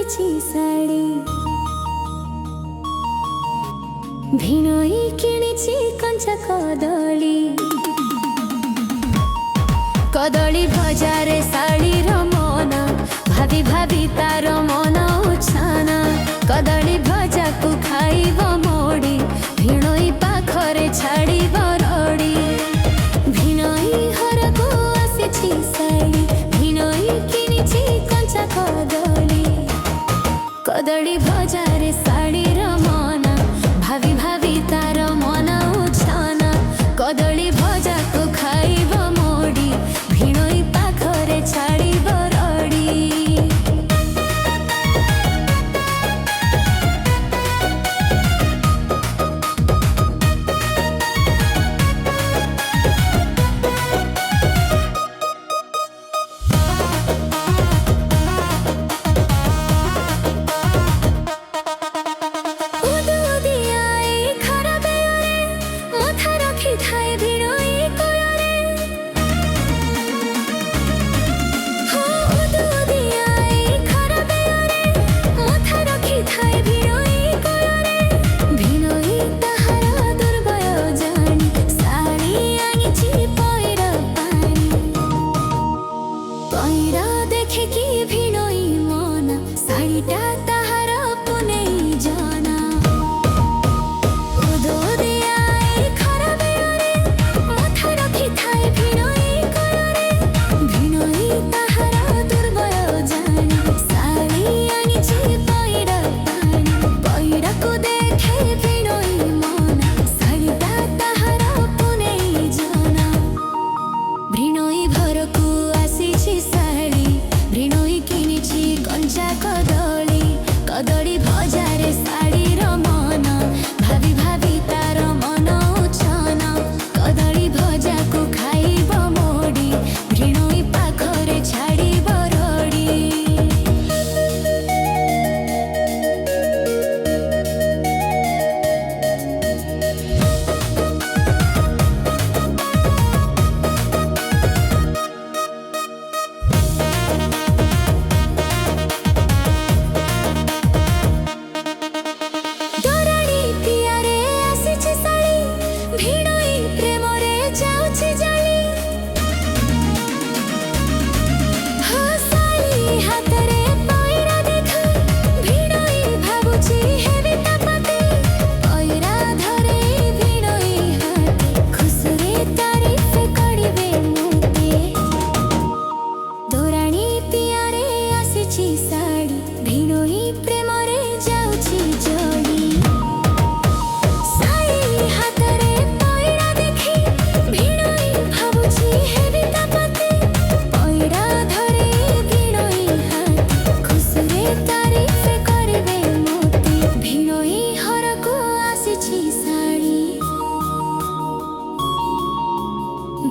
ଆସିଛି ଶାଢ଼ୀ ଭିଣୋଇ କିଣିଛି କଞ୍ଚା କଦଳୀ କଦଳୀ ଭଜାରେ ଶାଢ଼ୀର ମନ ଭାବି ଭାବି ତାର ମନ ଉଛାନ କଦଳୀ ଭଜାକୁ ଖାଇବ ମୋଡ଼ି ଭିଣୋଇ ପାଖରେ ଛାଡ଼ିବ ରଡ଼ି ଭିଣୋଇ ଘରକୁ ଆସିଛି ଶାଢ଼ୀ ଭିଣୋଇ କିଣିଛି କଞ୍ଚା କଦଳୀ କଦଳୀ ଭଜାରେ ଶାଢ଼ୀର ମନ ଭାବି ଭାବି ତାର ମନ ଉଛାନ କଦଳୀ ଭଜାକୁ ଖାଇବ ମୋଡ଼ି ଭିଣୋଇ ପାଖରେ ଛାଡ଼ିବ ରଡ଼ି କଦଳୀ ଭଜାରେ ଶାଢ଼ୀର ମନ ଭାବି ଭାବି ତାର ମନ ଉଛାନ କଦଳୀ ଭଜାକୁ ଖାଇବ ମୋଡ଼ି ଭିଣୋଇ ପାଖରେ ଛାଡ଼ିବ ରଡ଼ି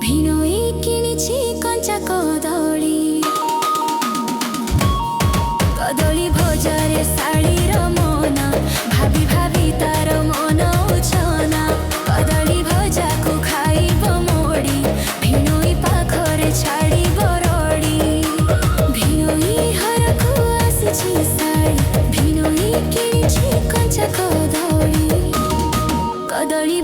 ଭିଣୋଇ କିଣିଛି କଞ୍ଚା କଦଳୀ କଦଳୀ ଭଜାରେ ଶାଢ଼ୀର ମନ ଭାବି ଭାବି ତାର ମନ ଉଛାନ କଦଳୀ ଭଜାକୁ ଖାଇବ ମୋଡ଼ି ଭିଣୋଇ ପାଖରେ ଛାଡ଼ିବ ରଡ଼ି ଭିଣୋଇ ଘରକୁ ଆସିଛି ଶାଢ଼ୀ ଭିଣୋଇ କିଣିଛି କଞ୍ଚା କଦଳୀ କଦଳୀ